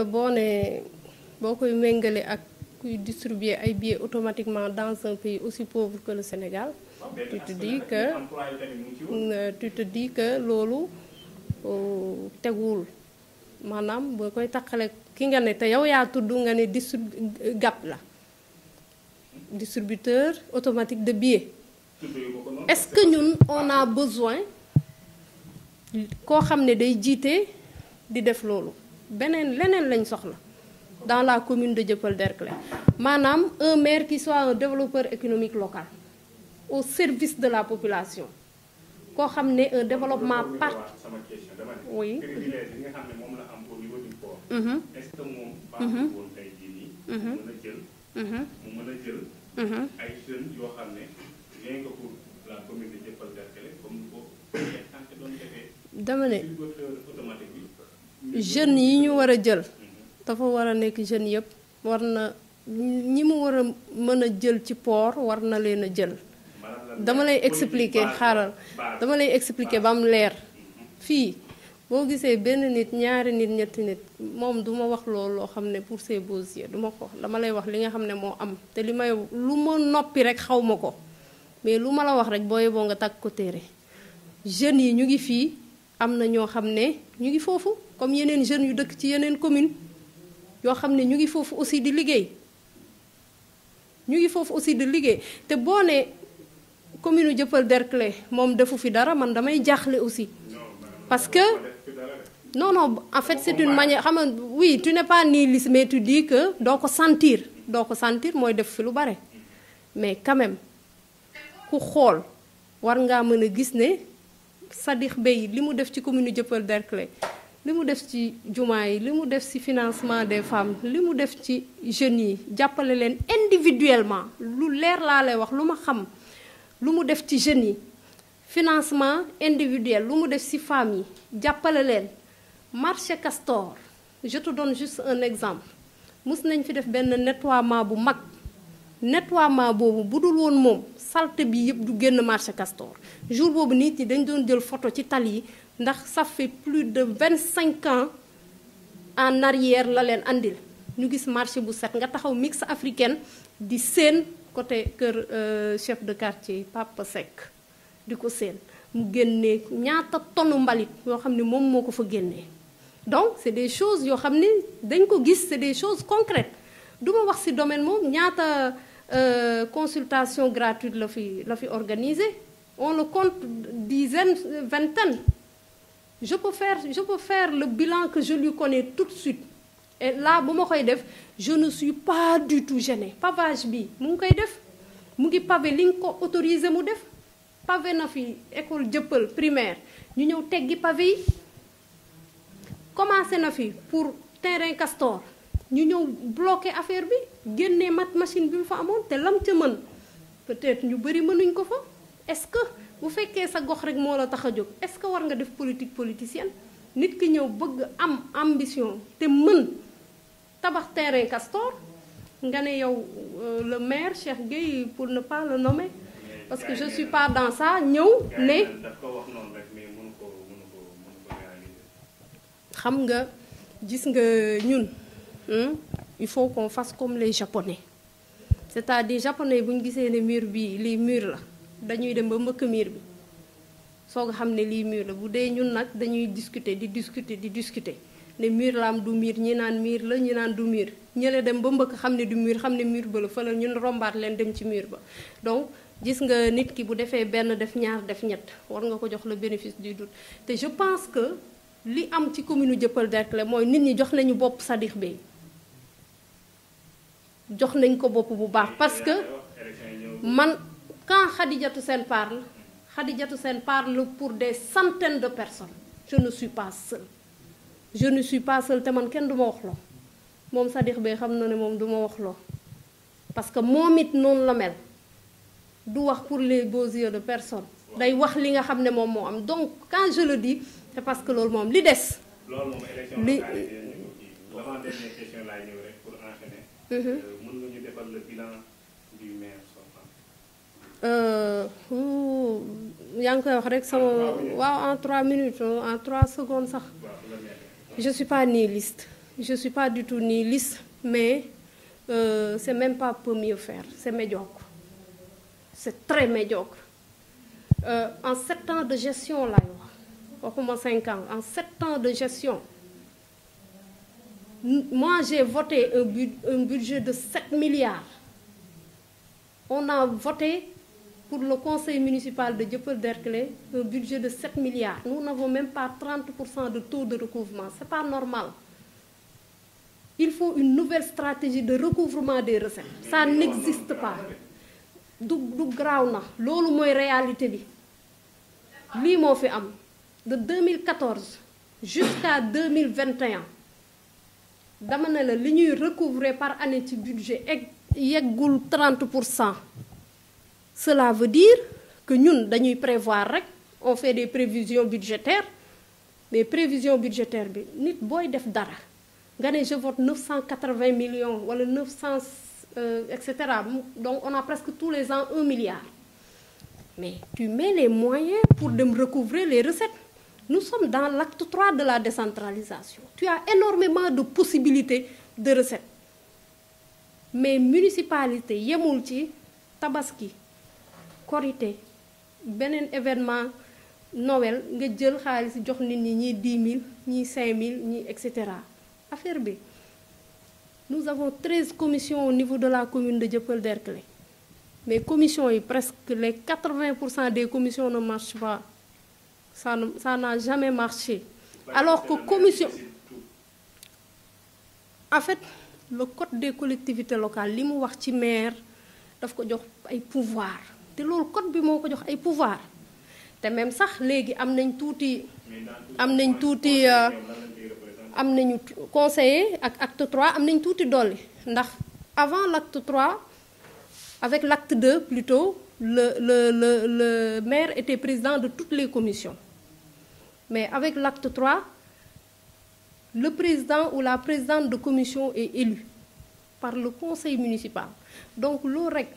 boo ne boo koy méngale ak kuy distribuer ay billets automatiquement dans un pays aussi pauvre que le Sénégal tu te dis que loolu teguwul maanaam boo koy taqale ki nga ne te yow yaa tudd nga ne GAP la distributeur automatique de billets. Est-ce que ñun on a besoin koo xam ne day jiite di def loolu leneen lañ soxla dans la commune de Dieuppeul-Derklé maanaam un maire qui soit un développeur économique local au service de la population koo xam ne un développement oui. Est-ce que moom baaxul woon tey jii nii mu mën a jël ay jeunes yoo xam ne rien que pour la commune de Dieuppeul-Derklé comme ni ko tànk doon defee dama ne automatique bi jeunes yi ñu war a jël dafa war a nekk jeunes yëpp war na ñi mu war a mën a jël ci port war na leen a jël dama lay expliquer xaaral dama lay expliquer ba mu leer fii boo gisee benn nit ñaari nit ñetti nit moom duma wax loolu loo xam ne pour ses beaux yeux duma ko dama lay wax li nga xam ne moo am te li may lu ma noppi rek xaw ma ko mais lu ma la wax rek booy boo nga tàgg ko téere jeunes yi ñu ngi fii am na ñoo xam ne ñu ngi foofu comme yeneen jeunes yu dëkk ci yeneen commune yoo xam ne ñu ngi foofu aussi di liggéey te boo ne commune Dieuppeul-Derklé moom defu fi dara man damay jaaxle aussi parce que non en fait c'est une manière xam nga oui tu n'es pas nihiliste mais tu dis que doo ko sentir mooy def fi lu bare mais quand même ku xool war ngaa mën a gis ne Sadikh Bey li mu def ci commune Dieuppeul-Derklé li mu def ci jumaa yi li mu def ci financement des femmes li mu def ci jeunes yi jàppale leen individuellement lu leer laa lay wax lu ma xam lu mu def ci jeunes yi financement individuel lu mu def ci femmes yi jàppale leen marché Castor je te donne juste un exemple mus nañ fi def benn nettoiement bu mag nettoiement boobu bu dul woon moom saleté bi yëpp du génn marché Castor jour boobu nit ñi dañ doon jël photo ci tali yi ndax ça fait plus de 25 ans en arrière la leen andil ñu gis marché bu set nga taxaw mix africaine di seen côté kër chef de quartier Papa Seck di ko seen mu génnee ñaata tonu mbalit yoo xam ne moom moo ko fa génnee donc c'est des choses yoo xam ne dañ ko gis c'est des choses concrètes du ma wax ci domaine moom ñaata consultation gratuite la fi organisé on le compte dizaines vingtaines je peux faire le bilan que je lui connais tout de suite et là bu ma koy def je ne suis pas du tout gênée pavage bi mu ngi koy def mu ngi pavé li nga ko autorisé mu def pavé na fi école Dieuppeul primaire ñu ñëw teggi pavé yi commencé na fi pour terrain Castor ñu ñëw bloqué affaire bi génnee machine bi mu fa amoon te lam ca mën peut-être ñu bëri mënuñ ko fa est-ce que bu fekkee sa gox rek moo la tax a jóg est-ce que war nga def politique politicienne nit ki ñëw bëgg am ambition te mën tabax terrain Castor nga ne yow le maire Cheikh Gueye pour ne pas le nommer parce que je suis pas dans ça ñëw ne xam nga gis nga ñun il faut qu'on fasse comme les Japonais c'est-à-dire Japonais bu ñu gisee ne mur bi lii mur la dañuy dem ba mbëkk mur bi soo nga xam ne lii mur la bu dee ñun nag dañuy discuter ne mur la am du mur ñi naan mur la ñi naan du mur ñële dem ba mbëkk xam ne du mur xam ne mur ba la fa la ñun rombaat leen dem ci mur ba donc gis nga nit ki bu defee benn def ñaar def ñett war nga ko jox le bénéfice du doute te je pense que li am ci commune Dieuppeul-Derklé mooy nit ñi jox nañu bopp Sadikh Bey jox nañ ko bopp bu baax parce que man quand Khadijatou Sène parle pour des centaines de personnes je ne suis pas seule te man kenn du ma wax loo moom Sadikh Bey xam na ne moom du ma wax loo parce que moom it noonu la mel du wax pour les beaux yeux de personne day wax li nga xam ne moom moo am donc quand je le dis c'est parce que loolu moom li des. loolu moom élection li l'avant-dernière question laay ñëw rek pour enchaîner. mën nga ñu defal le bilan du maire sortant. yaa ngi koy wax rek sama waaw en 3 minutes en 3 secondes sax. je suis pas nihiliste je suis pas du tout nihiliste, mais c'est même pas peu mieux faire, c'est médiocre. C'est très médiocre. En 7 ans de gestion laay wax waxuma 5 ans, en 7 ans de gestion, moi j'ai voté un budget de 7 milliards. On a voté pour le conseil municipal de Dieuppeul-Derklé un budget de 7 milliards. Nous n'avons même pas 30% de taux de recouvrement. C'est pas normal. Il faut une nouvelle stratégie de recouvrement des recettes. Ça n'existe pas. du graaw na loolu mooy réalité bi lii moo fi am de 2014 jusqu'à 2021 dama ne la li ñuy recouvrer par année ci budget yeggul 30%. Cela veut dire que ñun dañuy prévoir rek on fait des prévisions budgétaires, mais prévisions budgétaires bi nit booy def dara nga ne je vote 980 millions wala 900 etc. Donc on a presque tous les ans 1 milliard. Mais tu mets les moyens pour de recouvrer les recettes. Nous sommes dans l'acte 3 de la décentralisation. Tu as énormément de possibilités de recettes. Mais municipalité yemul ci tabaski korité beneen événement Noël nga jël xaalis jox nit ñi ñii 10 000 ñii 5 000 ñii etc. Affaire bi nous avons 13 commissions au niveau de la commune de Dieuppeul-Derklé. Mais commissions yi presque les 80% des commissions ne marchent pas. Ça n'a jamais marché. Alors que commission... En fait, le code des collectivités locales li mu wax ci maire daf ko jox ay pouvoir te loolu code bi moo ko jox ay pouvoir te même sax léegi am nañ tuuti am nañu conseiller ak acte 3 am nañ tuuti dolli ndax avant l'acte 3 avec l'acte 2 plutôt le maire était président de toutes les commissions, mais avec l'acte 3 le président ou la présidente de commission est élu par le conseil municipal. Donc loolu rek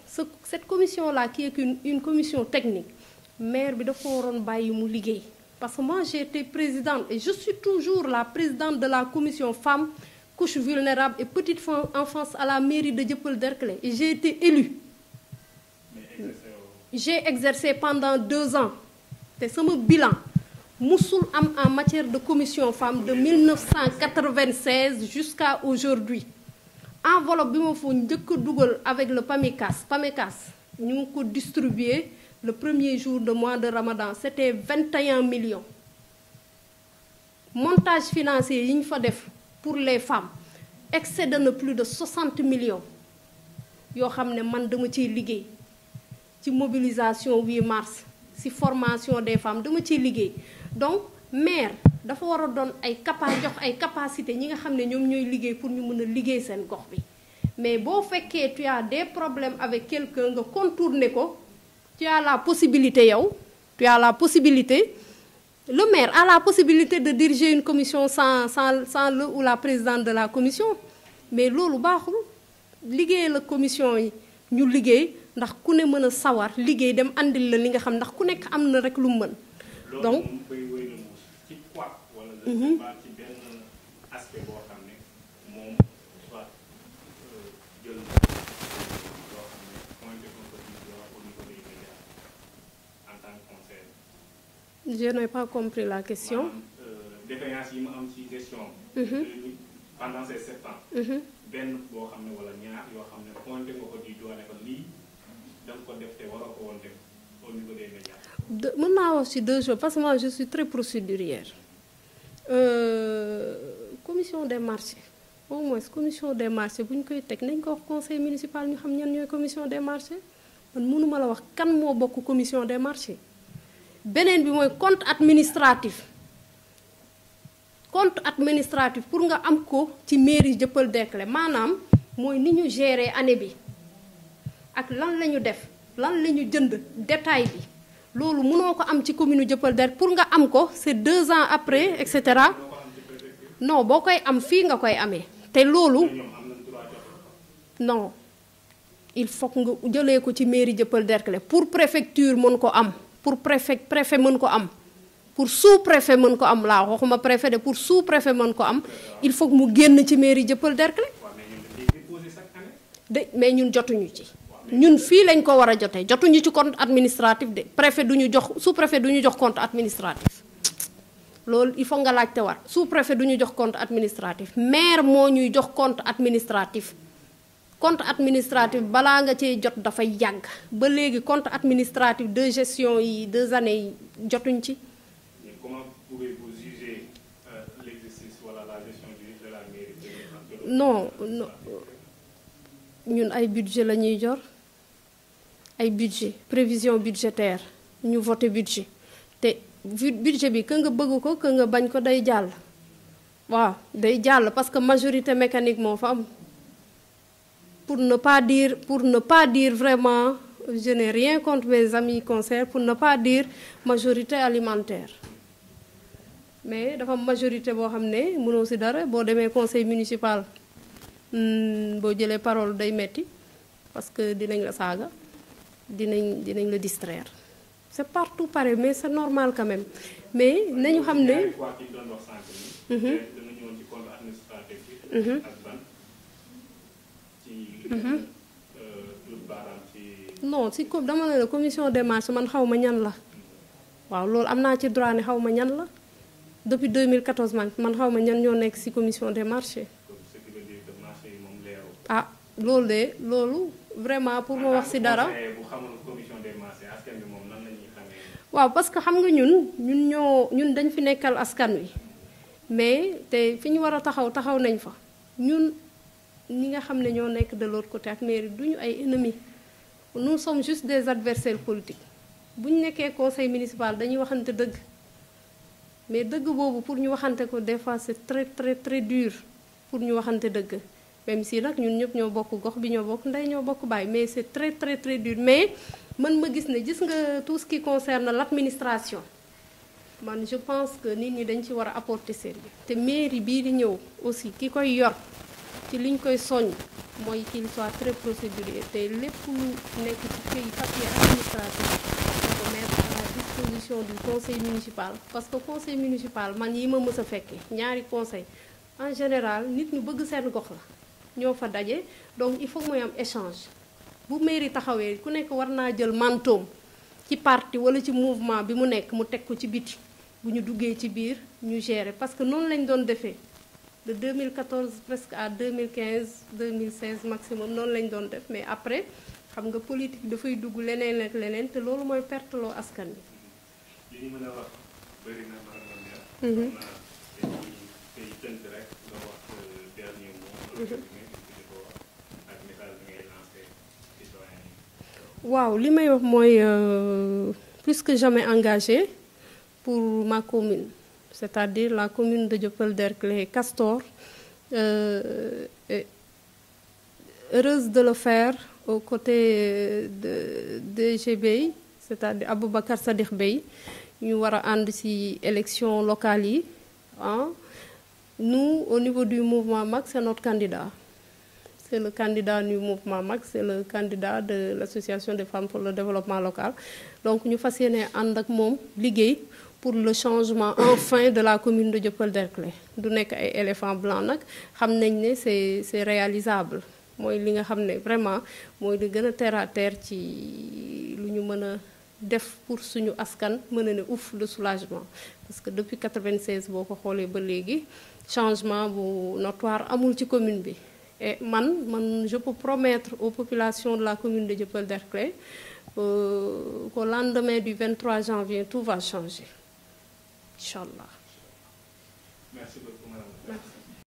cette commission là qui est une commission technique maire bi dafa waroon bàyyi mu liggéey. Parce que moi j'ai été présidente et je suis toujours la présidente de la commission femmes, couches vulnérables et petite enfance à la mairie de Dieuppeul-Derklé et j'ai été élue. J'ai exercé pendant 2 ans. C'est sama bilan musul am en matière de commission femmes de 1996 jusqu'à aujourd'hui. Enveloppe bi ma fa njëkk a dugal avec le PAMECAS ñu ngi ko distribuer le premier jour de mois de Ramadan, c'était 21 millions. Montage financier yi ñu fa def pour les femmes excède na plus de 60 millions yoo xam ne man dama ciy liggéey ci mobilisation 8 mars ci formation des femmes dama ciy liggéey. Donc maire dafa war a doon jox ay capacité ñi nga xam ne ñoom ñooy liggéey pour ñu mën a liggéey seen gox bi mais boo fekkee tu as des problèmes avec quelqu'un nga contourner ko. Tu as la possibilité, le maire a la possibilité de diriger une commission sans le ou la présidente de la commission. Mais loolu baaxul liggéey la commission yi ñu liggéey ndax ku ne mën a sawar liggéey dem andil la li nga xam ndax ku nekk am na rek lu mu mën. Donc je n'ai pas compris la question. Défaillance yi ma am ci gestion. Pendant ces 7 ans. benn boo xam ne wala ñaar yoo xam ne pointé nga ko di doone ko lii da nga ko def te waroo ko woon def au niveau des médias. Mën naa wax ci 2 choses parce que moi je suis très procédurière. Commission des marchés au moins commission des marchés bu ñu koy teg nañ ko wax conseil municipal ñu xam ñan ñooy commission des marchés man mënuma la wax kan moo bokk commission des marchés. Beneen bi mooy compte administratif pour nga am ko ci mairie Dieuppeul-Derklé maanaam mooy ni ñu gérer année bi ak lan la ñu def lan la ñu jënd détail bi loolu mënoo ko am ci commune Dieuppeul-Derklé pour nga am ko c'est 2 ans après et cetera non boo koy am fii nga koy amee te loolu non il faut nga jëlee ko ci mairie Dieuppeul-Derklé pour préfecture mën ko am. Pour préfet mën ko am pour sous-préfet mën ko am laa waxuma préfet de pour sous-préfet mën ko am il faut que mu génn ci mairie Dieuppeul Derklé de mais ñun jotuñu ci ñun fii lañ ko war a jotee jotuñu ci compte administratif de préfet du ñu jox sous-préfet du ñu jox compte administratif loolu il faut nga laajte war sous-préfet du ñu jox compte administratif maire moo ñuy jox compte administratif balaa nga cee jot dafay yàgg ba léegi compte administratif de gestion yi 2 années yi jotuñ ci. Mais comment pouvez-vous juger l'exercice wala la gestion de la mairie? Non ñun ay budget la ñuy jor ay budget prévision budgétaire ñu voté budget te budget bi que nga bëgg ko que nga bañ ko day jàll waaw day jàll parce que majorité mécanique moo fa am pour ne pas dire vraiment je n'ai rien contre mes amis conseillers pour ne pas dire majorité alimentaire mais dafa am majorité boo xam ne mënoo ci dara boo demee conseil municipal boo jëlee parole day metti parce que dinañ la saaga dinañ la distraire c'est partout pareil mais c'est normal quand même mais nañu xam ne non si comme dama ne la commission des marchés man xaw ma ñan la waaw loolu am naa ci droit ne xaw ma ñan la depuis 2014 man xaw ma ñan ñoo nekk ci commission des marchés ah loolu vraiment pour ma wax ci dara waaw parce que xam nga ñun dañ fi nekkal askan wi mais te fi ñu war a taxaw nañ fa ñun ñi nga xam ne ñoo nekk de l'autre côté ak mairie duñu ay ennemis nous sommes juste des adversaires politiques bu ñu nekkee conseil municipal dañuy waxante dëgg mais dëgg boobu pour ñu waxante ko des fois c'est très très très dur pour ñu waxante dëgg même si nag ñun ñëpp ñoo bokk gox bi ñoo bokk ndey ñoo bokk baay mais c'est très très très dur mais man ma gis nga tout ce qui concerne l'administration man je pense que nit ñi dañ ci war a apporter sérieux te mairie bii di ñëw aussi ki koy yor ci liñ koy soññ mooy qu'il soit très procédurier te lépp lu nekk ci pays papier administratif ko mettre à la disposition du conseil municipal parce que conseil municipal man yi ma mës a fekkee ñaari conseil en général nit ñu bëgg seen gox la ñoo fa daje donc il faut mooy am échange bu mairie taxawee ku nekk war naa jël mantoom ci parti wala ci mouvement bi mu nekk mu teg ko ci biti bu ñu duggee ci biir ñu gérer parce que noonu lañ doon defee de 2014 presque à 2015 2016 maximum noonu lañ doon def mais après xam nga politique dafay dugg leneen ak leneen te loolu mooy perteloo askan bi. li ñu mën a wax bëri na madame tey tënk rek nga wax dernier mot. ak message bi ngay lancé citoyen yi. waaw li may wax mooy plus que jamais engagé pour ma commune. C'est-à-dire la commune de Dieuppeul Derklé Castor, heureuse de le faire aux côtés de DG Bey, c'est-à-dire Aboubacar Sadikh Bey, ñu war a ànd ci élection locale yi nous au niveau du mouvement MAC c'est notre candidat. C'est le candidat du mouvement MAC, c'est le candidat de l'association des femmes pour le développement local. Donc ñu fas yéene ànd ak moom liggéey pour le changement enfin de la commune de Dieuppeul Derklé du nekk ay éléphant blanc nag xam nañ ne c'est réalisable mooy li nga xam ne vraiment mooy li gën a terre à terre ci lu ñu mën a def pour suñu askan mën a ne ouf de soulagement parce que depuis 96 boo ko xoolee ba léegi changement bu notoire amul ci commune bi et man je peux promettre aux populations de la commune de Dieuppeul Derklé qu'au lendemain du 23 janvier tout va changer. Inch'Allah. Merci beaucoup, madame. Merci.